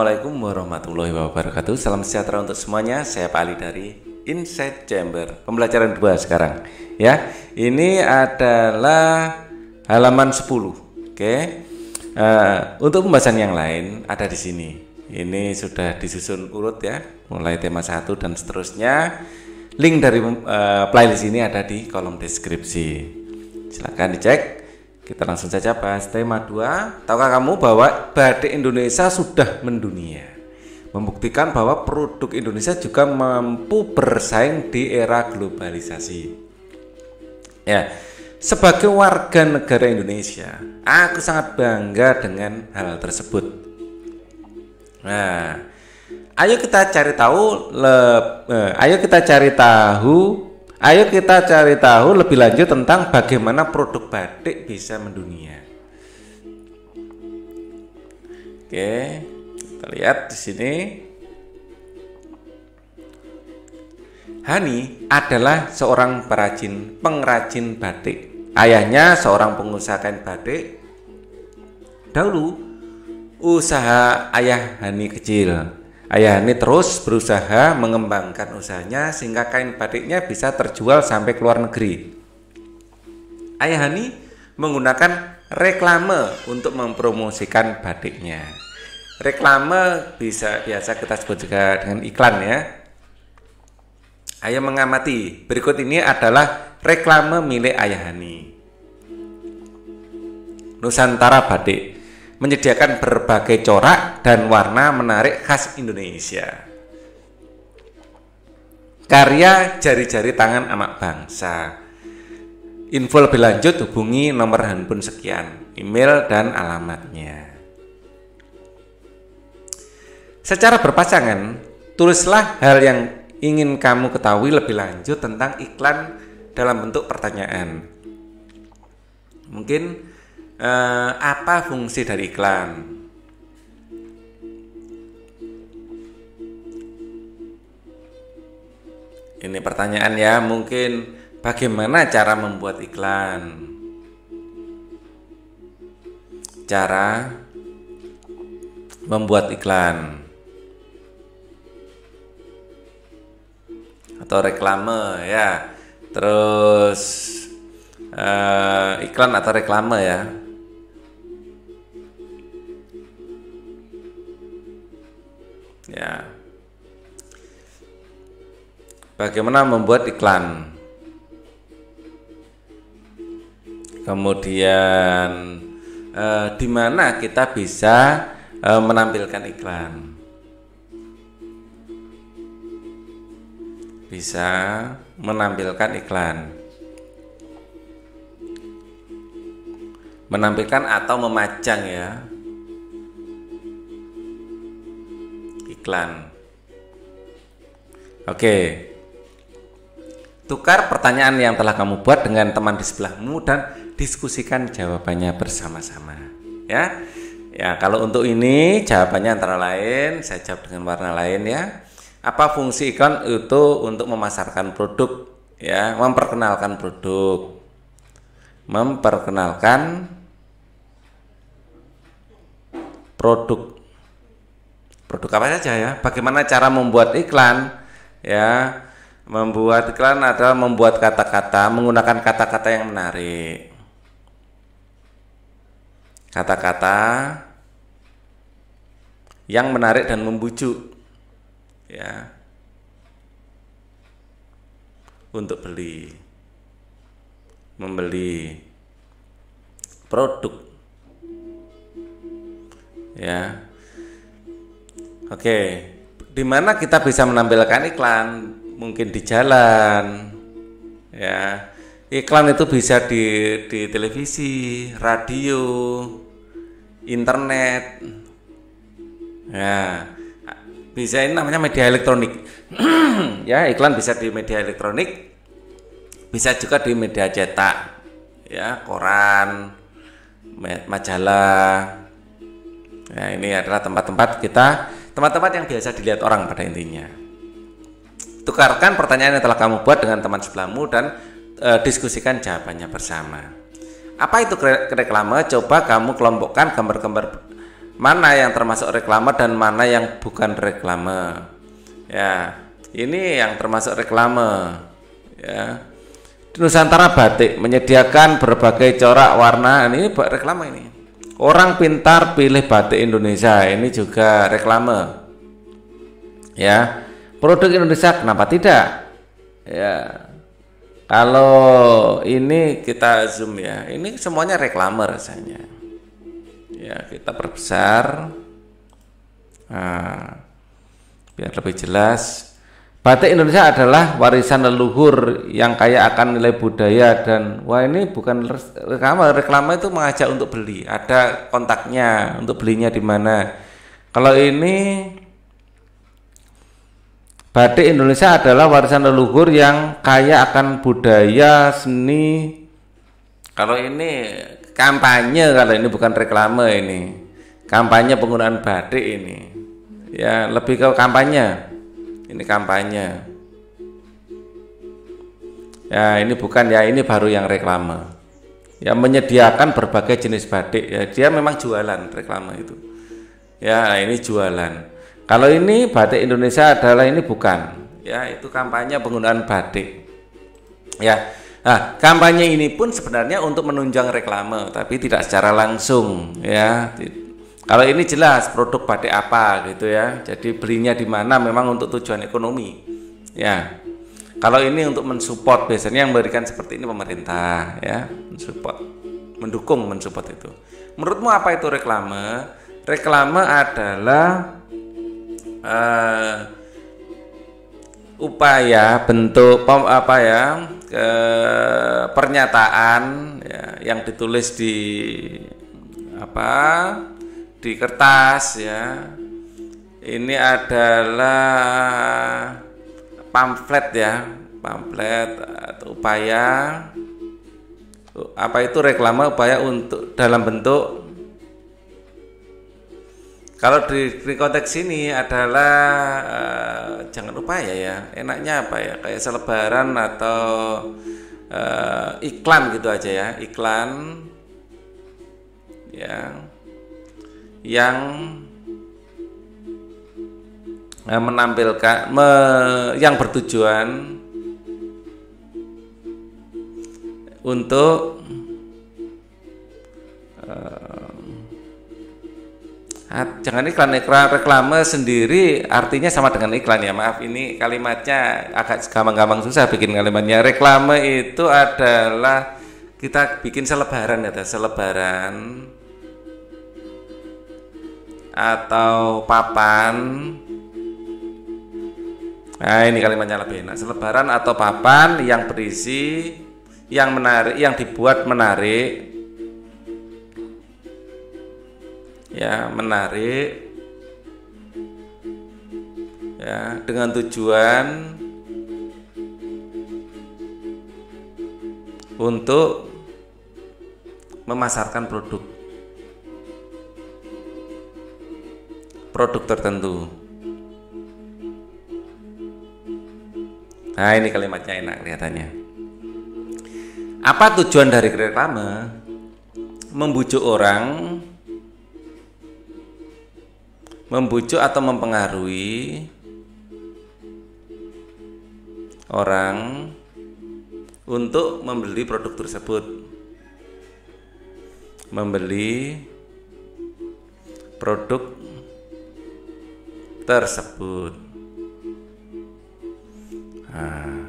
Assalamualaikum warahmatullahi wabarakatuh. Salam sejahtera untuk semuanya. Saya Pak Ali dari Insight Chamber. Pembelajaran 2 sekarang. Ya, ini adalah halaman 10. Oke. Untuk pembahasan yang lain ada di sini. Ini sudah disusun urut ya, mulai tema 1 dan seterusnya. Link dari playlist ini ada di kolom deskripsi. Silakan dicek. Kita langsung saja bahas tema 2. Tahukah kamu bahwa batik Indonesia sudah mendunia? Membuktikan bahwa produk Indonesia juga mampu bersaing di era globalisasi. Ya, sebagai warga negara Indonesia, aku sangat bangga dengan hal tersebut. Nah, ayo kita cari tahu lebih lanjut tentang bagaimana produk batik bisa mendunia. Oke, kita lihat di sini. Hani adalah seorang pengrajin batik. Ayahnya seorang pengusaha kain batik. Dahulu usaha ayah Hani kecil. Ayah Hani terus berusaha mengembangkan usahanya sehingga kain batiknya bisa terjual sampai ke luar negeri. Ayah Hani menggunakan reklame untuk mempromosikan batiknya. Reklame biasa kita sebut juga dengan iklan ya. Ayo mengamati. Berikut ini adalah reklame milik Ayah Hani. Nusantara Batik menyediakan berbagai corak dan warna menarik khas Indonesia. Karya jari-jari tangan anak bangsa. Info lebih lanjut hubungi nomor handphone sekian, email dan alamatnya. Secara berpasangan, tulislah hal yang ingin kamu ketahui lebih lanjut tentang iklan dalam bentuk pertanyaan. Mungkin apa fungsi dari iklan? Ini pertanyaan ya, mungkin bagaimana cara membuat iklan? Cara membuat iklan atau reklame ya. Terus iklan atau reklame ya. Ya. Bagaimana membuat iklan? Kemudian di mana kita bisa menampilkan iklan? Bisa menampilkan iklan. Menampilkan atau memajang ya. Iklan. Oke. Tukar pertanyaan yang telah kamu buat dengan teman di sebelahmu dan diskusikan jawabannya bersama-sama. Ya. Ya, kalau untuk ini jawabannya antara lain, saya jawab dengan warna lain ya. Apa fungsi iklan itu? Untuk memasarkan produk ya, memperkenalkan produk. Memperkenalkan produk. Produk apa saja ya? Bagaimana cara membuat iklan? Ya, membuat iklan adalah membuat kata-kata, menggunakan kata-kata yang menarik. Kata-kata yang menarik dan membujuk. Ya. Untuk membeli produk. Ya. Oke, di mana kita bisa menampilkan iklan? Mungkin di jalan, ya. Iklan itu bisa di televisi, radio, internet, ya. Bisa ini namanya media elektronik, ya. Iklan bisa di media elektronik, bisa juga di media cetak, ya, koran, majalah. Ya, ini adalah tempat-tempat yang biasa dilihat orang pada intinya. Tukarkan pertanyaan yang telah kamu buat dengan teman sebelahmu dan diskusikan jawabannya bersama. Apa itu reklame? Coba kamu kelompokkan gambar-gambar mana yang termasuk reklame dan mana yang bukan reklame. Ya, ini yang termasuk reklame. Ya. Nusantara Batik menyediakan berbagai corak warna, ini reklame ini. Orang pintar pilih batik Indonesia, ini juga reklame. Ya, produk Indonesia kenapa tidak? Ya, kalau ini kita zoom ya, ini semuanya reklame rasanya. Ya, kita perbesar, nah, biar lebih jelas. Batik Indonesia adalah warisan leluhur yang kaya akan nilai budaya dan wah ini bukan reklame. Reklame itu mengajak untuk beli, ada kontaknya untuk belinya di mana. Kalau ini batik Indonesia adalah warisan leluhur yang kaya akan budaya, seni. Kalau ini kampanye, kalau ini bukan reklame, ini kampanye penggunaan batik ini. Ya, lebih ke kampanye. Ini kampanye. Ya, ini bukan ya, ini baru yang reklame. Ya, menyediakan berbagai jenis batik. Ya, dia memang jualan reklame itu. Ya, ini jualan. Kalau ini batik Indonesia adalah ini bukan. Ya, itu kampanye penggunaan batik. Ya. Nah, kampanye ini pun sebenarnya untuk menunjang reklame, tapi tidak secara langsung, ya. Kalau ini jelas produk batik apa gitu ya. Jadi belinya di mana memang untuk tujuan ekonomi. Ya. Kalau ini untuk mensupport, biasanya yang memberikan seperti ini pemerintah ya, mensupport, mendukung, mensupport itu. Menurutmu apa itu reklame? Reklame adalah upaya bentuk pernyataan ya, yang ditulis di di kertas ya. Ini adalah pamflet ya, pamflet atau upaya apa itu reklame, upaya untuk dalam bentuk. Kalau di konteks ini adalah jangan upaya ya, enaknya apa ya, kayak selebaran atau iklan gitu aja ya, iklan ya yang menampilkan yang bertujuan untuk jangan iklan, reklame sendiri artinya sama dengan iklan ya, maaf ini kalimatnya agak gampang-gampang susah bikin kalimatnya. Reklame itu adalah kita bikin selebaran ya, selebaran atau papan. Nah ini kalimatnya lebih enak, selebaran atau papan yang berisi, yang menarik, yang dibuat menarik ya, menarik ya, dengan tujuan untuk memasarkan produk tertentu. Nah ini kalimatnya enak kelihatannya. Apa tujuan dari reklame? Membujuk orang, membujuk atau mempengaruhi orang untuk membeli produk tersebut, membeli produk tersebut. Nah,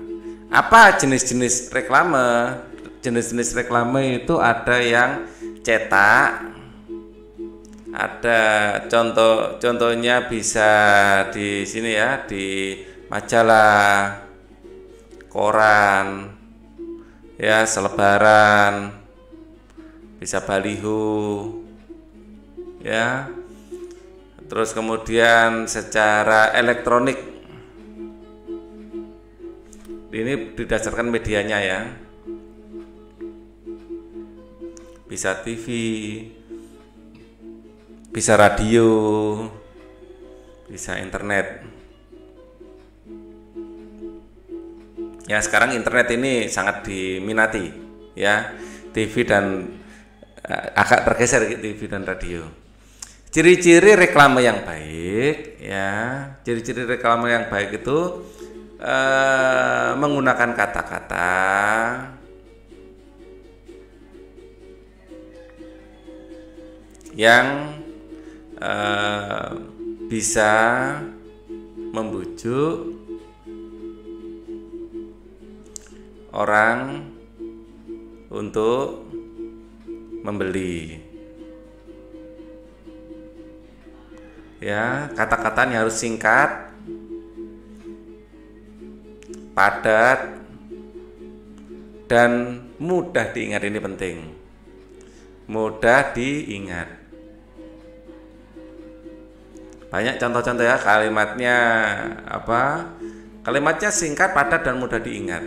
apa jenis-jenis reklame? Jenis-jenis reklame itu ada yang cetak, ada contohnya bisa di sini ya, di majalah, koran, ya selebaran, bisa baliho, ya. Terus kemudian secara elektronik, ini didasarkan medianya ya, bisa TV, bisa radio, bisa internet. Ya sekarang internet ini sangat diminati ya, TV dan agak tergeser TV dan radio. Ciri-ciri reklame yang baik, ya. Ciri-ciri reklame yang baik itu menggunakan kata-kata yang bisa membujuk orang untuk membeli. Ya, kata-katanya harus singkat, padat, dan mudah diingat. Ini penting, mudah diingat. Banyak contoh-contoh ya, kalimatnya apa? Kalimatnya singkat, padat, dan mudah diingat.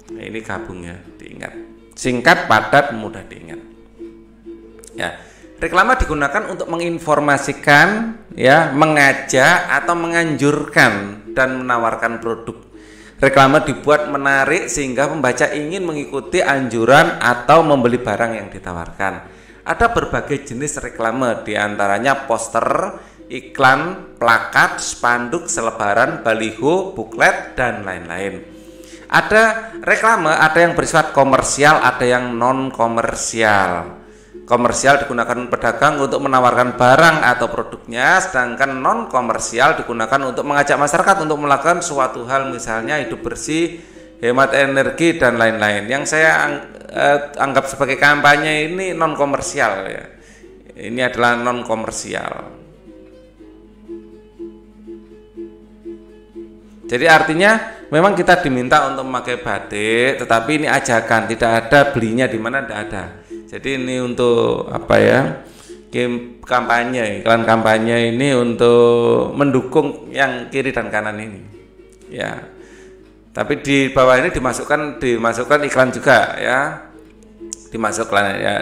Nah, ini gabung ya, diingat. Singkat, padat, mudah diingat. Ya. Reklame digunakan untuk menginformasikan, ya, mengajak atau menganjurkan dan menawarkan produk. Reklame dibuat menarik sehingga pembaca ingin mengikuti anjuran atau membeli barang yang ditawarkan. Ada berbagai jenis reklame, diantaranya poster, iklan, plakat, spanduk, selebaran, baliho, buklet, dan lain-lain. Ada reklame, ada yang bersifat komersial, ada yang non komersial. Komersial digunakan pedagang untuk menawarkan barang atau produknya, sedangkan non komersial digunakan untuk mengajak masyarakat untuk melakukan suatu hal, misalnya hidup bersih, hemat energi, dan lain-lain. Yang saya anggap sebagai kampanye ini non komersial ya. Ini adalah non komersial. Jadi artinya memang kita diminta untuk memakai batik, tetapi ini ajakan, tidak ada belinya di mana, tidak ada. Jadi ini untuk apa ya? Kampanye, iklan kampanye ini untuk mendukung yang kiri dan kanan ini. Ya. Tapi di bawah ini dimasukkan iklan juga ya. Dimasukkan ya.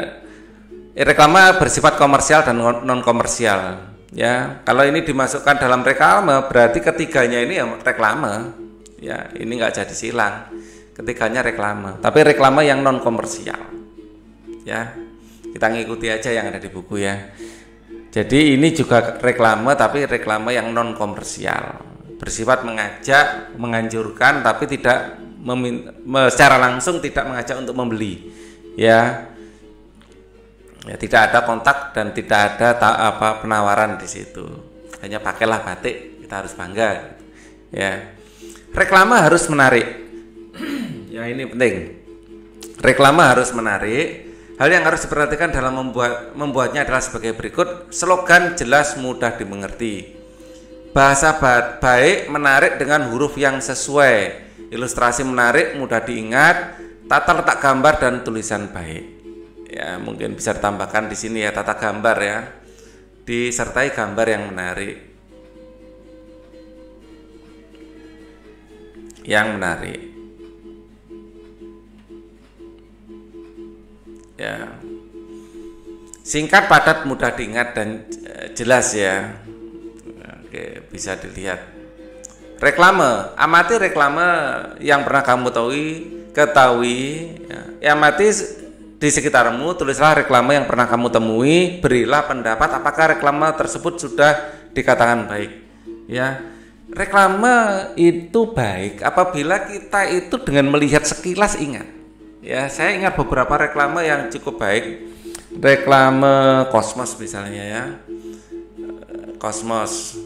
Reklame bersifat komersial dan non komersial. Ya, kalau ini dimasukkan dalam reklame berarti ketiganya ini ya reklame. Ya, ini enggak jadi silang. Ketiganya reklame, tapi reklame yang non komersial. Ya, kita ngikuti aja yang ada di buku ya. Jadi ini juga reklame, tapi reklame yang non komersial, bersifat mengajak, menganjurkan, tapi tidak secara langsung tidak mengajak untuk membeli. Ya, ya tidak ada kontak dan tidak ada penawaran di situ. Hanya pakailah batik, kita harus bangga. Ya, reklame harus menarik. Ya ini penting. Reklame harus menarik. Hal yang harus diperhatikan dalam membuatnya adalah sebagai berikut. Slogan jelas, mudah dimengerti. Bahasa baik, menarik dengan huruf yang sesuai. Ilustrasi menarik, mudah diingat. Tata letak gambar dan tulisan baik. Ya, mungkin bisa ditambahkan di sini ya, tata gambar ya. Disertai gambar yang menarik. Yang menarik. Ya. Singkat, padat, mudah diingat dan jelas ya. Oke, bisa dilihat. Reklame, amati reklame yang pernah kamu ketahui ya. Amati di sekitarmu, tulislah reklame yang pernah kamu temui, berilah pendapat apakah reklame tersebut sudah dikatakan baik. Ya. Reklame itu baik apabila kita itu dengan melihat sekilas ingat. Ya, saya ingat beberapa reklame yang cukup baik. Reklame Cosmos misalnya ya. Cosmos.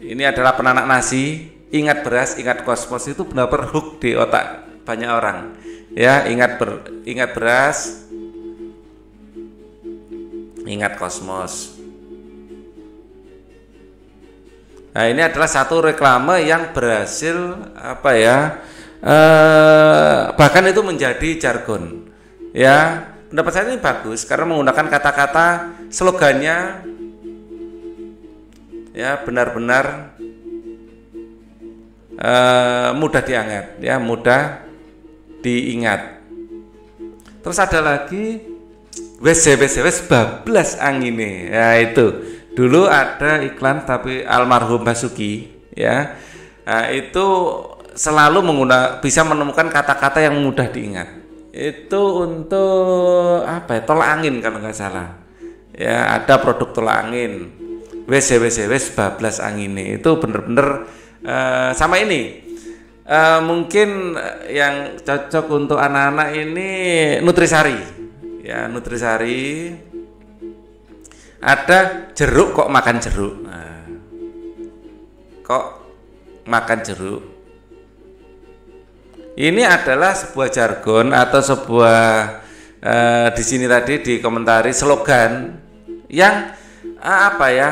Ini adalah penanak nasi, ingat beras, ingat Cosmos, itu benar-benar hook di otak banyak orang. Ya, ingat beras, ingat Cosmos. Nah, ini adalah satu reklame yang berhasil bahkan itu menjadi jargon. Ya, pendapat saya ini bagus karena menggunakan kata-kata, slogannya ya benar-benar mudah diingat, ya mudah diingat. Terus ada lagi wes bablas angine. Ya itu. Dulu ada iklan tapi almarhum Basuki ya. Nah, itu selalu bisa menemukan kata-kata yang mudah diingat. itu untuk apa ya, tolak angin kalau nggak salah. Ya, ada produk tolak angin. WC bablas angin itu bener-bener sama ini. Mungkin yang cocok untuk anak-anak ini Nutrisari. Ya, Nutrisari. Ada jeruk, kok makan jeruk. Nah, kok makan jeruk. Ini adalah sebuah jargon atau sebuah di sini tadi dikomentari slogan yang apa ya?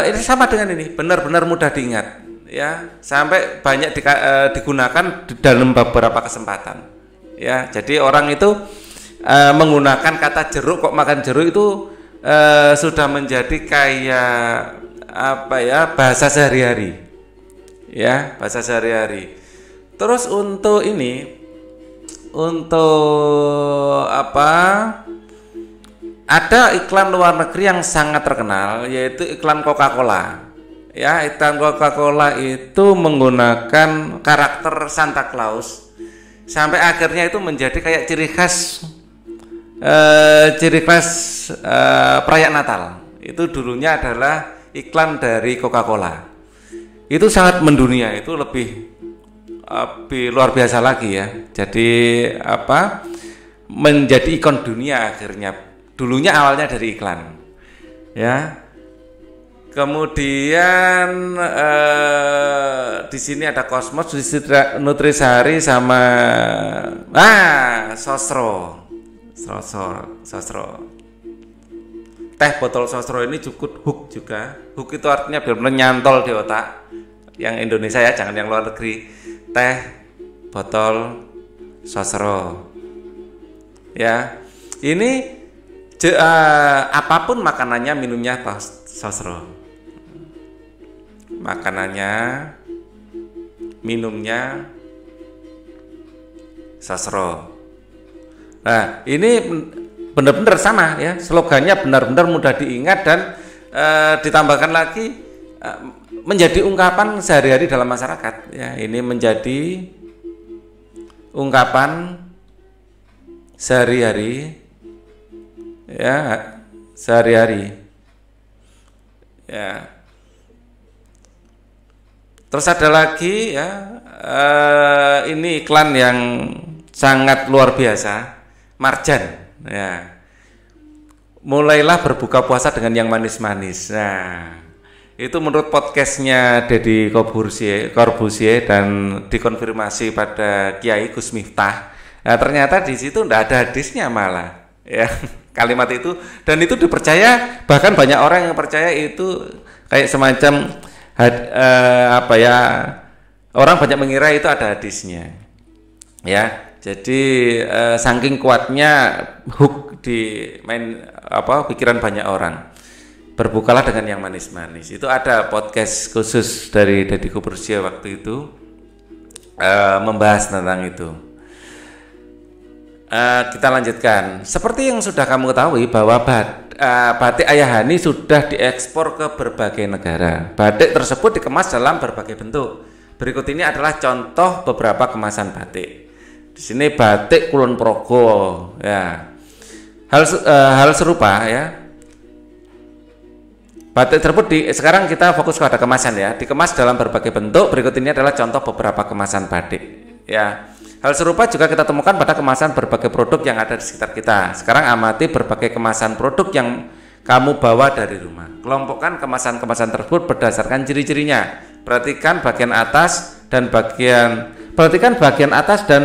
Ini sama dengan ini, benar-benar mudah diingat. Ya, sampai banyak digunakan di dalam beberapa kesempatan. Ya, jadi orang itu menggunakan kata jeruk, kok makan jeruk itu sudah menjadi kayak apa ya, bahasa sehari-hari. Ya, bahasa sehari-hari. Terus untuk ini, untuk apa? Ada iklan luar negeri yang sangat terkenal, yaitu iklan Coca-Cola. Ya, iklan Coca-Cola itu menggunakan karakter Santa Claus sampai akhirnya itu menjadi kayak ciri khas perayaan Natal. Itu dulunya adalah iklan dari Coca-Cola. Itu sangat mendunia, itu lebih luar biasa lagi ya. Jadi apa? Menjadi ikon dunia akhirnya. Dulunya awalnya dari iklan. Ya. Kemudian di sini ada Cosmos, Nutrisari sama Sosro. Teh botol Sosro ini cukup hook juga. Hook itu artinya benar-benar nyantol di otak. Yang Indonesia ya, jangan yang luar negeri. Teh botol Sosro. Ya. Ini apapun makanannya, minumnya Sosro. Makanannya, minumnya Sosro. Nah, ini benar-benar sama ya, slogannya benar-benar mudah diingat dan ditambahkan lagi menjadi ungkapan sehari-hari dalam masyarakat. Ya, ini menjadi ungkapan sehari-hari, ya, sehari-hari. Ya. Terus ada lagi ya, ini iklan yang sangat luar biasa, Marjan. Ya, mulailah berbuka puasa dengan yang manis-manis. Nah, itu menurut podcastnya Deddy Corbuzier dan dikonfirmasi pada Kiai Gus Miftah. Nah, ternyata di situ tidak ada hadisnya malah. Ya, kalimat itu, dan itu dipercaya, bahkan banyak orang yang percaya itu kayak semacam apa ya, orang banyak mengira itu ada hadisnya. Ya, jadi saking kuatnya hook di pikiran banyak orang. Berbukalah dengan yang manis-manis. Itu ada podcast khusus dari Deddy Corbuzier waktu itu membahas tentang itu. Kita lanjutkan. Seperti yang sudah kamu ketahui bahwa batik Ayahani sudah diekspor ke berbagai negara. Batik tersebut dikemas dalam berbagai bentuk. Berikut ini adalah contoh beberapa kemasan batik. Di sini batik Kulon Progo, ya. Hal serupa ya. Batik tersebut sekarang kita fokus pada kemasan ya. Dikemas dalam berbagai bentuk. Berikut ini adalah contoh beberapa kemasan batik, ya. Hal serupa juga kita temukan pada kemasan berbagai produk yang ada di sekitar kita. Sekarang amati berbagai kemasan produk yang kamu bawa dari rumah. Kelompokkan kemasan-kemasan tersebut berdasarkan ciri-cirinya. Perhatikan bagian atas dan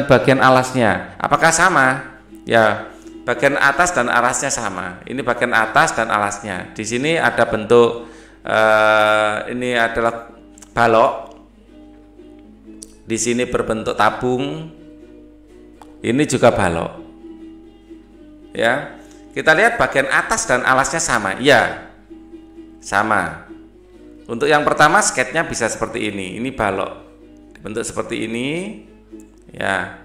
bagian alasnya. Apakah sama? Ya, bagian atas dan alasnya sama. Ini bagian atas dan alasnya. Di sini ada bentuk ini adalah balok. Di sini berbentuk tabung. Ini juga balok. Ya. Kita lihat bagian atas dan alasnya sama. Iya. Sama. Untuk yang pertama sketnya bisa seperti ini. Ini balok. Bentuk seperti ini. Ya.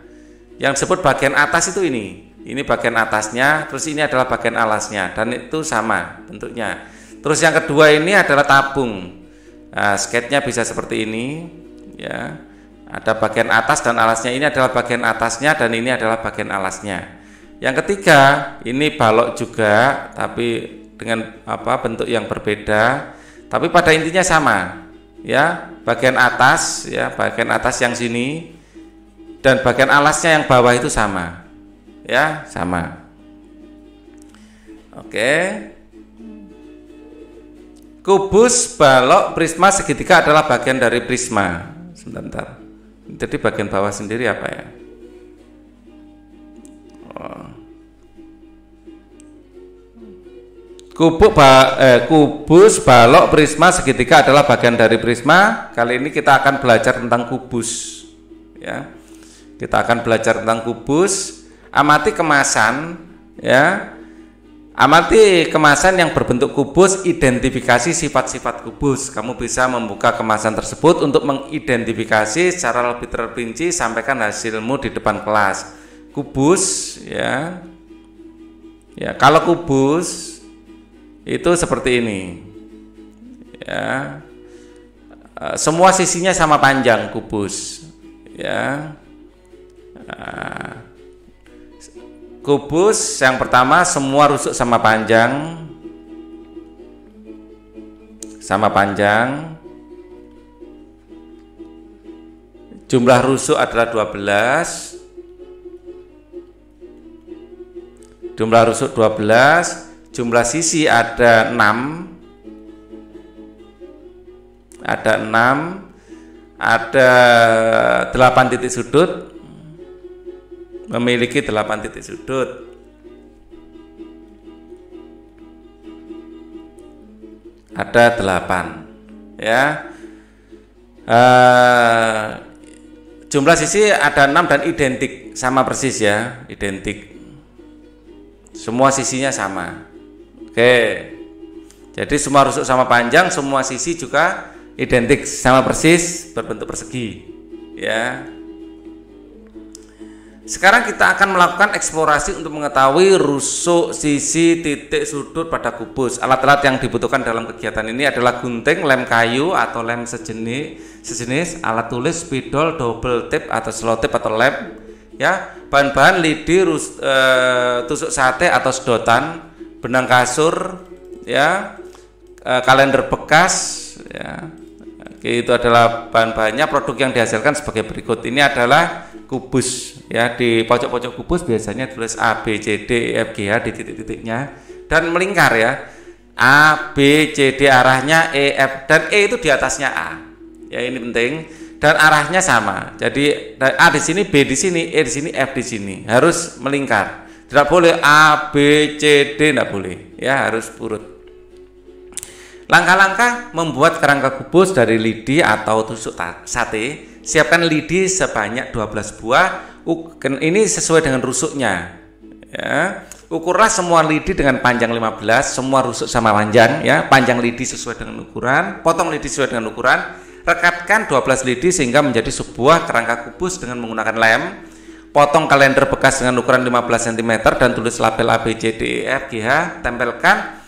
Yang disebut bagian atas itu ini. Ini bagian atasnya, terus ini adalah bagian alasnya dan itu sama bentuknya. Terus yang kedua ini adalah tabung. Nah, sketnya bisa seperti ini, ya. Ada bagian atas dan alasnya. Ini adalah bagian atasnya dan ini adalah bagian alasnya. Yang ketiga, ini balok juga, tapi dengan bentuk yang berbeda, tapi pada intinya sama, ya. Bagian atas, ya, bagian atas yang sini dan bagian alasnya yang bawah itu sama, ya, sama. Oke. Kubus, balok, prisma, segitiga adalah bagian dari prisma. Sebentar. Jadi bagian bawah sendiri apa ya? Kubus, balok, prisma, segitiga adalah bagian dari prisma. Kali ini kita akan belajar tentang kubus, ya. Kita akan belajar tentang kubus. Amati kemasan, ya. Amati kemasan yang berbentuk kubus, identifikasi sifat-sifat kubus. Kamu bisa membuka kemasan tersebut untuk mengidentifikasi secara lebih terperinci, sampaikan hasilmu di depan kelas. Kubus, ya. Ya, kalau kubus itu seperti ini. Ya. Semua sisinya sama panjang kubus. Ya. Kubus yang pertama semua rusuk sama panjang. Sama panjang. Jumlah rusuk adalah 12. Jumlah rusuk 12. Jumlah sisi ada 6. Ada 6. Ada 8 titik sudut. Memiliki 8 titik sudut. Ada 8, ya. Jumlah sisi ada 6 dan identik, sama persis, ya, identik. Semua sisinya sama. Oke. Jadi semua rusuk sama panjang, semua sisi juga identik, sama persis, berbentuk persegi, ya. Sekarang kita akan melakukan eksplorasi untuk mengetahui rusuk, sisi, titik, sudut pada kubus. Alat-alat yang dibutuhkan dalam kegiatan ini adalah gunting, lem kayu atau lem sejenis, alat tulis, spidol, double tip atau slow tip atau lem, ya. Bahan-bahan lidi, tusuk sate atau sedotan, benang kasur, ya, kalender bekas, ya. Oke, itu adalah bahan-bahannya. Produk yang dihasilkan sebagai berikut. Ini adalah kubus, ya. Di pojok-pojok kubus biasanya tulis A, B, C, D, E, F, G, H di titik-titiknya dan melingkar, ya. A, B, C, D arahnya, E, F dan E itu di atasnya A. Ya, ini penting dan arahnya sama. Jadi A di sini, B di sini, E di sini, F di sini. Harus melingkar. Tidak boleh A, B, C, D, tidak boleh. Ya, harus urut. Langkah-langkah membuat kerangka kubus dari lidi atau tusuk sate. Siapkan lidi sebanyak 12 buah. Ini sesuai dengan rusuknya, ya. Ukurlah semua lidi dengan panjang 15, semua rusuk sama panjang, ya. Panjang lidi sesuai dengan ukuran, potong lidi sesuai dengan ukuran. Rekatkan 12 lidi sehingga menjadi sebuah kerangka kubus dengan menggunakan lem. Potong kalender bekas dengan ukuran 15 cm dan tulis label A, B, C, D, E, F, G, H. Tempelkan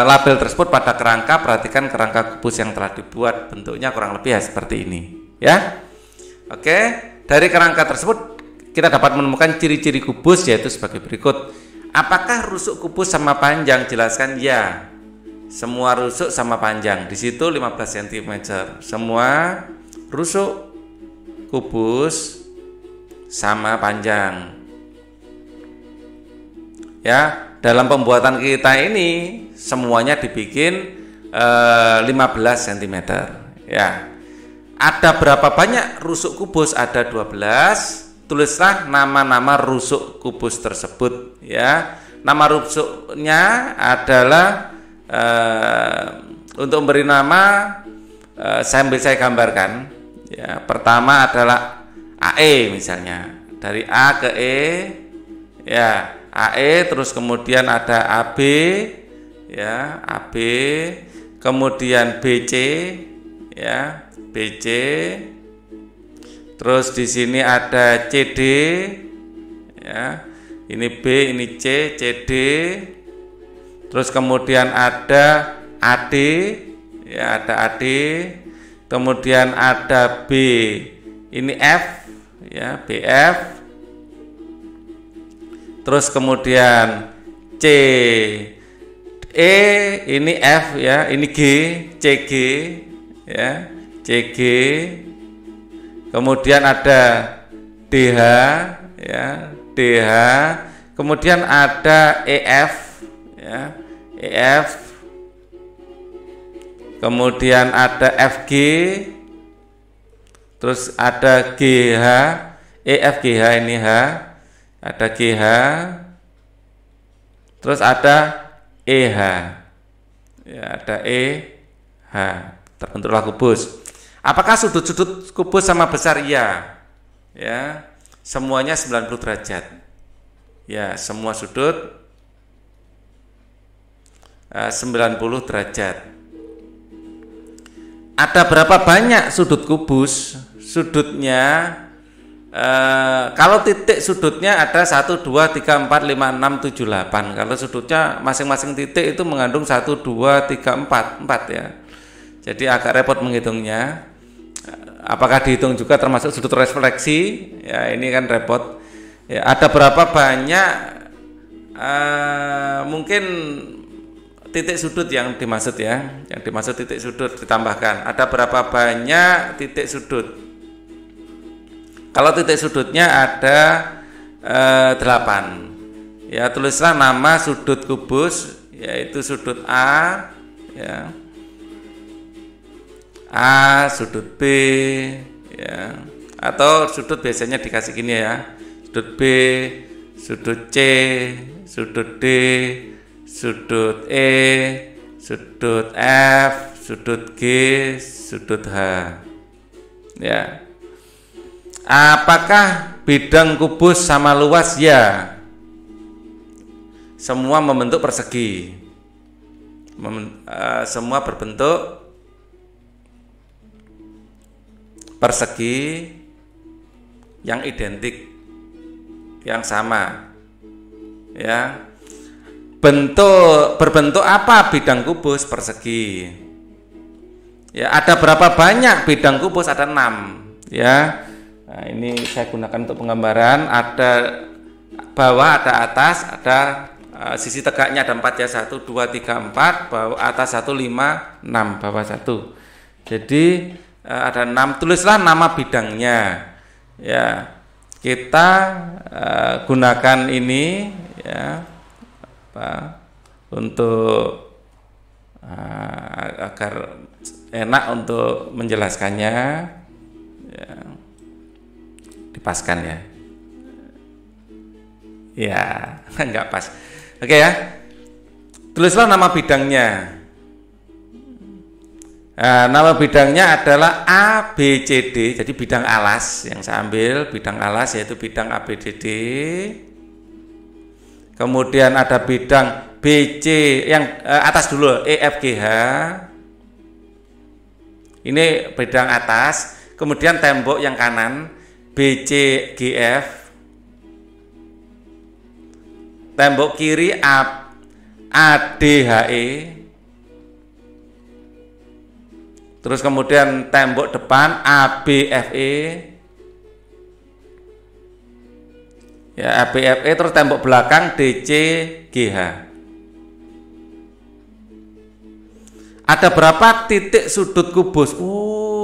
label tersebut pada kerangka. Perhatikan kerangka kubus yang telah dibuat, bentuknya kurang lebih ya seperti ini, ya. Oke, dari kerangka tersebut kita dapat menemukan ciri-ciri kubus, yaitu sebagai berikut. Apakah rusuk kubus sama panjang? Jelaskan ya. Semua rusuk sama panjang. Di situ 15 cm. Semua rusuk kubus sama panjang. Ya, dalam pembuatan kita ini semuanya dibikin 15 cm, ya. Ada berapa banyak rusuk kubus? Ada 12. Tulislah nama-nama rusuk kubus tersebut, ya. Nama rusuknya adalah untuk memberi nama sambil saya gambarkan, ya. Pertama adalah AE misalnya. Dari A ke E, ya. AE, terus kemudian ada AB, ya, AB, kemudian BC, ya, BC, terus di sini ada CD, ya, ini B, ini C, CD, terus kemudian ada AD, ya, ada AD, kemudian ada B, ini F, ya, BF. Terus kemudian C, E, ini F, ya, ini G, CG, ya, CG. Kemudian ada DH, ya, DH. Kemudian ada EF, ya, EF. Kemudian ada FG, terus ada GH, EFGH ini H, ada GH, terus ada EH, ya, ada EH, terbentuklah kubus. Apakah sudut-sudut kubus sama besar? Iya, ya, semuanya 90 derajat, ya, semua sudut 90 derajat. Ada berapa banyak sudut kubus? Sudutnya kalau titik sudutnya ada 1, 2, 3, 4, 5, 6, 7, 8. Kalau sudutnya masing-masing titik itu mengandung 1, 2, 3, 4 ya. Jadi agak repot menghitungnya. Apakah dihitung juga termasuk sudut refleksi? Ya, ini kan repot. Ya, ada berapa banyak mungkin titik sudut yang dimaksud, ya, yang dimaksud titik sudut ditambahkan. Ada berapa banyak titik sudut? Kalau titik sudutnya ada 8, ya, tulislah nama sudut kubus, yaitu sudut A, ya, A, sudut B, ya, atau sudut biasanya dikasih gini, ya, sudut B, sudut C, sudut D, sudut E, sudut F, sudut G, sudut H. Ya. Apakah bidang kubus sama luas? Ya. Semua membentuk persegi. Semua berbentuk persegi yang identik, yang sama. Ya. Berbentuk apa bidang kubus? Persegi. Ya, ada berapa banyak bidang kubus? Ada 6, ya. Nah, ini saya gunakan untuk penggambaran. Ada bawah, ada atas, ada sisi tegaknya ada 4, ya. 1, 2, 3, 4, bawah atas 1, 5, 6, bawah 1. Jadi ada 6. Tulislah nama bidangnya. Ya. Kita gunakan ini, ya, untuk agar enak untuk menjelaskannya, ya, dipaskan, ya, ya, enggak pas. Oke, ya, tulislah nama bidangnya. Nama bidangnya adalah A, B, C, D. Jadi bidang alas yang saya ambil, bidang alas yaitu bidang A, B, C, D. Kemudian ada bidang BC yang atas dulu, EFGH. Ini bidang atas. Kemudian tembok yang kanan, BCGF. Tembok kiri ADHE. Terus kemudian tembok depan ABFE. Ya, ABFE, terus tembok belakang DCGH. Ada berapa titik sudut kubus?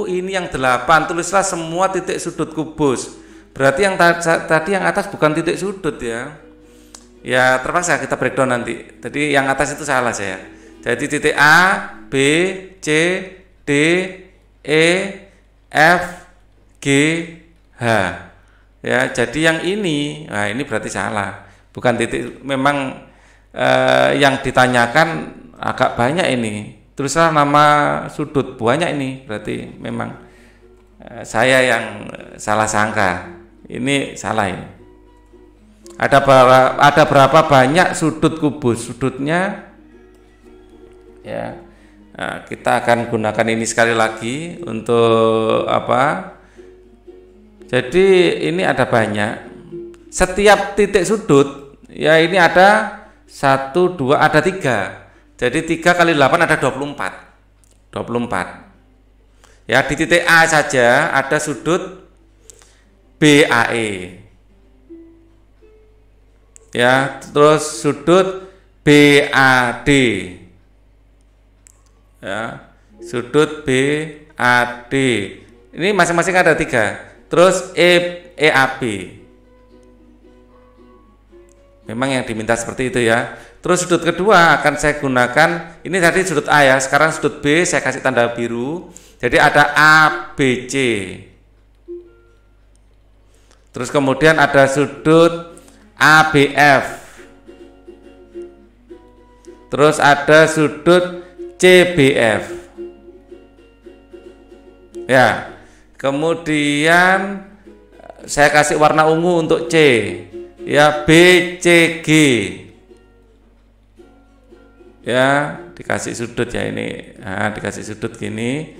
Ini yang 8. Tulislah semua titik sudut kubus. Berarti yang tadi yang atas bukan titik sudut, ya. Ya, terpaksa kita breakdown nanti. Tadi yang atas itu salah saya. Jadi titik A, B, C, D, E, F, G, H. Ya, jadi yang ini, nah ini berarti salah, bukan titik. Memang yang ditanyakan agak banyak ini. Tulislah nama sudut, banyak ini. Berarti memang saya yang salah sangka. Ini salah ini. Ada berapa banyak sudut kubus? Sudutnya, ya. Nah, kita akan gunakan ini sekali lagi untuk apa? Jadi ini ada banyak. Setiap titik sudut, ya, ini ada 1, 2, ada 3. Jadi 3 kali 8 ada 24. 24. Ya, di titik A saja ada sudut BAE. Ya, terus sudut BAD. Ya, sudut BAD. Ini masing-masing ada 3. Terus EAB. Memang yang diminta seperti itu ya. Terus sudut kedua akan saya gunakan, ini tadi sudut A ya, sekarang sudut B saya kasih tanda biru. Jadi ada ABC. Terus kemudian ada sudut ABF. Terus ada sudut CBF. Ya. Kemudian saya kasih warna ungu untuk C. Ya, BCG. Ya, dikasih sudut ya ini. Nah, dikasih sudut gini.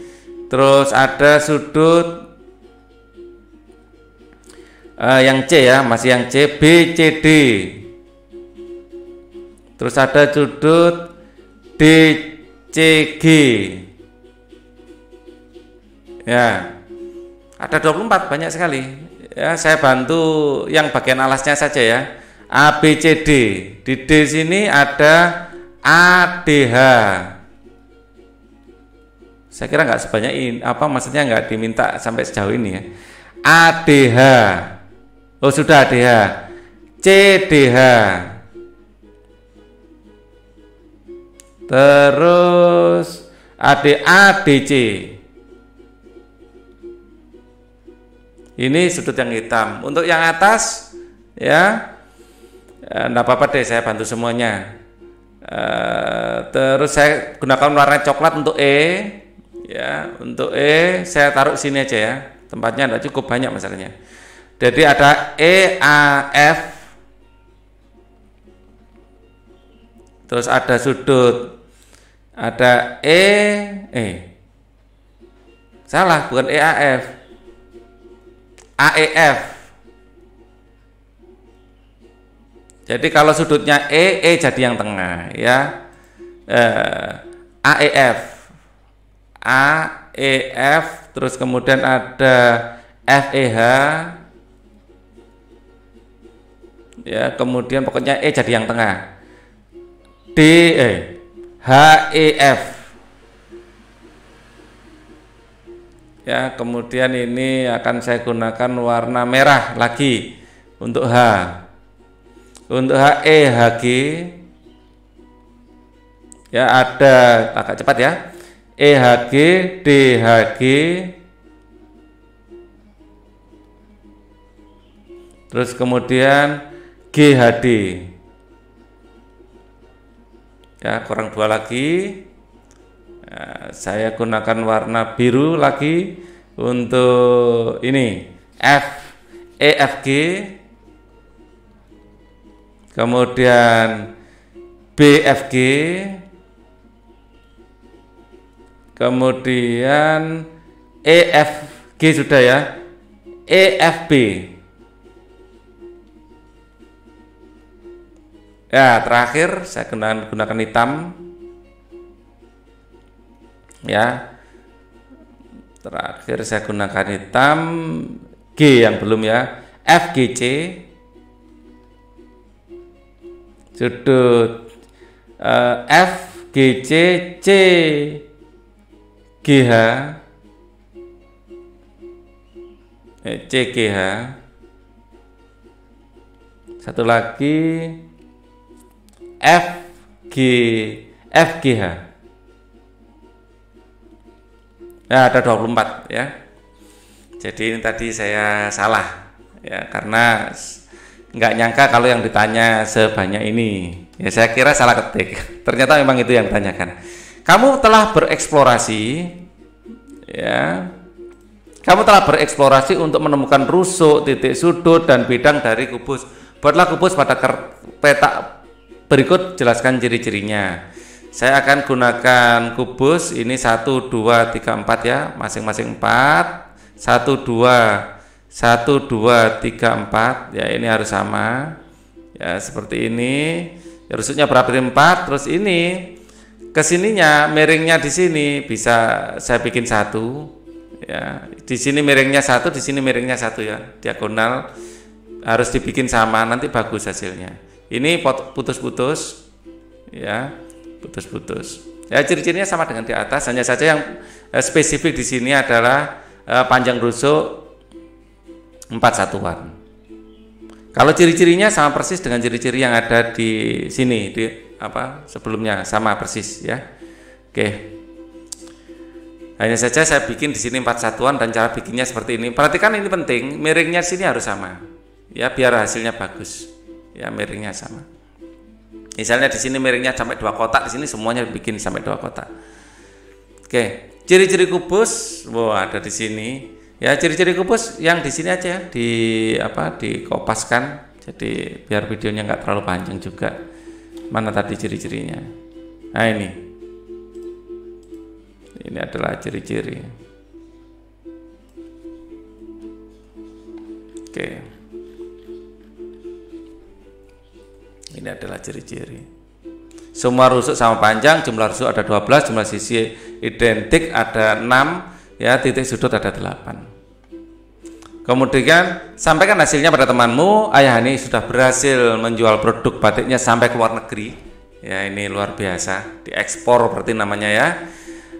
Terus ada sudut yang C ya, masih yang C, BCD. Terus ada sudut DCG. Ya. Ada 24, banyak sekali. Ya, saya bantu yang bagian alasnya saja ya. ABCD. Di D sini ada ADH. Saya kira nggak sebanyak ini, maksudnya nggak diminta sampai sejauh ini ya. ADH. Oh, sudah ADH. CDH. Terus ADC. Ini sudut yang hitam. Untuk yang atas ya, enggak apa-apa deh, saya bantu semuanya. Terus saya gunakan warna coklat untuk E. Ya, untuk E saya taruh sini aja ya. Tempatnya enggak cukup banyak masalahnya. Jadi ada EAF. Terus ada sudut, ada salah, bukan EAF. AEF. Jadi kalau sudutnya E jadi yang tengah ya. AEF. AEF, terus kemudian ada FEH. Ya, kemudian pokoknya E jadi yang tengah. HEF. Ya, kemudian ini akan saya gunakan warna merah lagi untuk H. Untuk HG. Ya, ada agak cepat ya. EHG, DHG. Terus kemudian GHD. Ya, kurang 2 lagi. Nah, saya gunakan warna biru lagi untuk ini EFG, kemudian BFG, kemudian EFG sudah ya, EFB. Ya, terakhir saya gunakan hitam. Ya, terakhir saya gunakan hitam, G yang belum ya, FGC, sudut FGC, CGH, CGH, satu lagi FGH. Ya, ada 24 ya. Jadi ini tadi saya salah ya, karena nggak nyangka kalau yang ditanya sebanyak ini. Ya, saya kira salah ketik. Ternyata memang itu yang ditanyakan. Kamu telah bereksplorasi ya. Kamu telah bereksplorasi untuk menemukan rusuk, titik sudut dan bidang dari kubus. Buatlah kubus pada peta berikut, jelaskan ciri-cirinya. Saya akan gunakan kubus ini 1, 2, 3, 4 ya, masing-masing 4. 1, 2, 1, 2, 3, 4 ya, ini harus sama ya, seperti ini ya. Rusuknya berapa? 4. Terus ini kesininya, miringnya di sini bisa saya bikin 1 Ya, di sini miringnya satu, di sini miringnya satu ya, diagonal harus dibikin sama, nanti bagus hasilnya. Ini putus-putus, ya, putus-putus. Ya, ciri-cirinya sama dengan di atas, hanya saja yang spesifik di sini adalah panjang rusuk 4 satuan. Kalau ciri-cirinya sama persis dengan ciri-ciri yang ada di sini, di sebelumnya sama persis ya. Oke. Hanya saja saya bikin di sini 4 satuan dan cara bikinnya seperti ini. Perhatikan ini penting, miringnya sini harus sama. Ya, biar hasilnya bagus. Ya, miringnya sama. Misalnya di sini miringnya sampai 2 kotak, di sini semuanya bikin sampai 2 kotak. Oke, ciri-ciri kubus, ada di sini. Ya, ciri-ciri kubus yang di sini aja dikopaskan. Jadi biar videonya nggak terlalu panjang juga. Mana tadi ciri-cirinya? Nah, ini. Ini adalah ciri-ciri. Oke. Ini adalah ciri-ciri. Semua rusuk sama panjang, jumlah rusuk ada 12, jumlah sisi identik ada 6, ya, titik sudut ada 8. Kemudian sampaikan hasilnya pada temanmu. Ayah Hani sudah berhasil menjual produk batiknya sampai ke luar negeri. Ya, ini luar biasa, diekspor berarti namanya ya.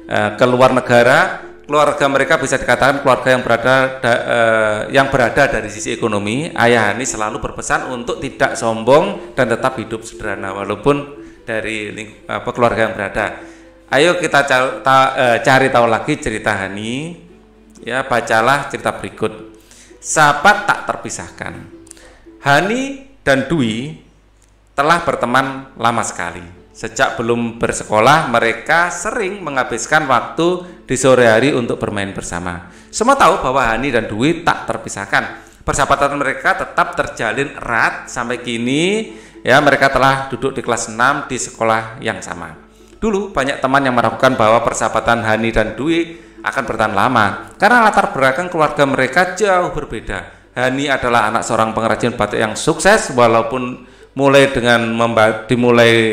Ke luar negara. Keluarga mereka bisa dikatakan keluarga yang berada dari sisi ekonomi. Ayah Hani selalu berpesan untuk tidak sombong dan tetap hidup sederhana walaupun dari keluarga yang berada. Ayo kita cari tahu lagi cerita Hani. Ya, bacalah cerita berikut. Sahabat tak terpisahkan. Hani dan Dwi telah berteman lama sekali. Sejak belum bersekolah, mereka sering menghabiskan waktu di sore hari untuk bermain bersama. Semua tahu bahwa Hani dan Dwi tak terpisahkan. Persahabatan mereka tetap terjalin erat sampai kini. Ya, mereka telah duduk di kelas 6 di sekolah yang sama. Dulu banyak teman yang meragukan bahwa persahabatan Hani dan Dwi akan bertahan lama karena latar belakang keluarga mereka jauh berbeda. Hani adalah anak seorang pengrajin batik yang sukses, walaupun dimulai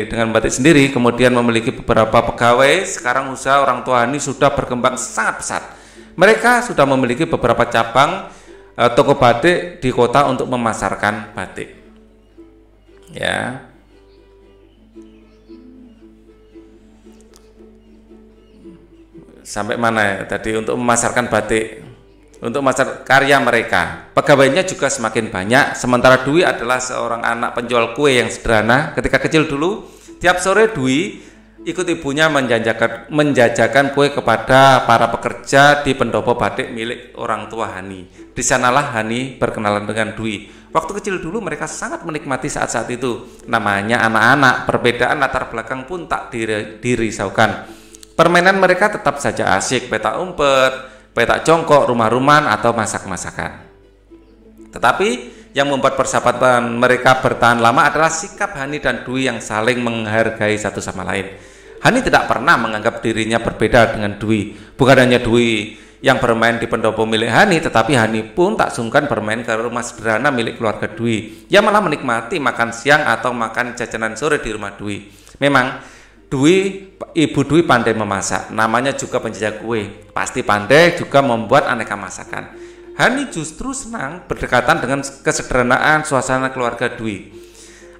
dengan batik sendiri, kemudian memiliki beberapa pegawai. Sekarang usaha orang tua Hani sudah berkembang sangat pesat. Mereka sudah memiliki beberapa cabang toko batik di kota untuk memasarkan batik. Ya. Sampai mana ya tadi untuk memasarkan batik? Untuk memasarkan karya mereka. Pegawainya juga semakin banyak. Sementara Dwi adalah seorang anak penjual kue yang sederhana. Ketika kecil dulu, tiap sore Dwi ikut ibunya menjajakan kue kepada para pekerja di pendopo batik milik orang tua Hani. Di sanalah Hani berkenalan dengan Dwi. Waktu kecil dulu mereka sangat menikmati saat-saat itu. Namanya anak-anak, perbedaan latar belakang pun tak dirisaukan. Permainan mereka tetap saja asik, petak umpet, petak jongkok, rumah-rumahan, atau masak-masakan. Tetapi yang membuat persahabatan mereka bertahan lama adalah sikap Hani dan Dwi yang saling menghargai satu sama lain. Hani tidak pernah menganggap dirinya berbeda dengan Dwi. Bukan hanya Dwi yang bermain di pendopo milik Hani, tetapi Hani pun tak sungkan bermain ke rumah sederhana milik keluarga Dwi. Ia malah menikmati makan siang atau makan jajanan sore di rumah Dwi. Memang Ibu Dwi pandai memasak, namanya juga penjajah kue. Pasti pandai juga membuat aneka masakan. Hani justru senang berdekatan dengan kesederhanaan suasana keluarga Dwi.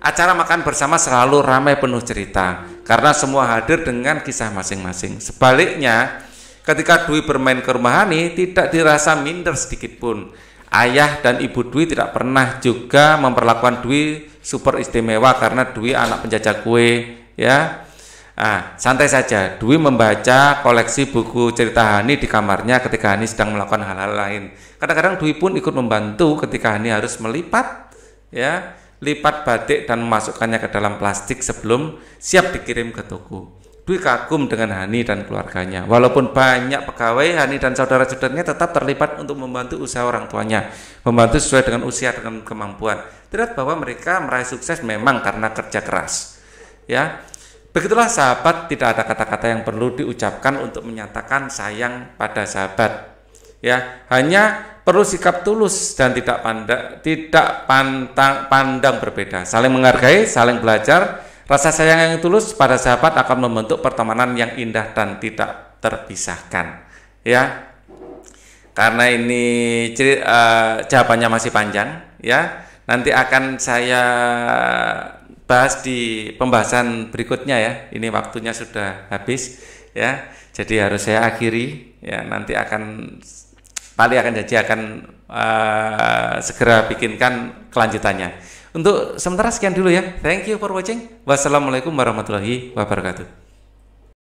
Acara makan bersama selalu ramai penuh cerita, karena semua hadir dengan kisah masing-masing. Sebaliknya, ketika Dwi bermain ke rumah Hani, tidak dirasa minder sedikit pun. Ayah dan ibu Dwi tidak pernah juga memperlakukan Dwi super istimewa karena Dwi anak penjajah kue, ya. Santai saja. Dwi membaca koleksi buku cerita Hani di kamarnya ketika Hani sedang melakukan hal-hal lain. Kadang-kadang Dwi pun ikut membantu ketika Hani harus melipat, ya, lipat batik dan memasukkannya ke dalam plastik sebelum siap dikirim ke toko. Dwi kagum dengan Hani dan keluarganya. Walaupun banyak pegawai, Hani dan saudara-saudaranya tetap terlibat untuk membantu usaha orang tuanya, membantu sesuai dengan usia dan kemampuan. Terlihat bahwa mereka meraih sukses memang karena kerja keras, ya. Begitulah sahabat, tidak ada kata-kata yang perlu diucapkan untuk menyatakan sayang pada sahabat. Ya, hanya perlu sikap tulus dan tidak pandang berbeda, saling menghargai, saling belajar. Rasa sayang yang tulus pada sahabat akan membentuk pertemanan yang indah dan tidak terpisahkan. Ya. karena ini jawabannya masih panjang ya. Nanti akan saya bahas di pembahasan berikutnya ya. Ini waktunya sudah habis ya. Jadi harus saya akhiri ya. Nanti Pali akan janji akan segera bikinkan kelanjutannya. Untuk sementara sekian dulu ya. Thank you for watching. Wassalamualaikum warahmatullahi wabarakatuh.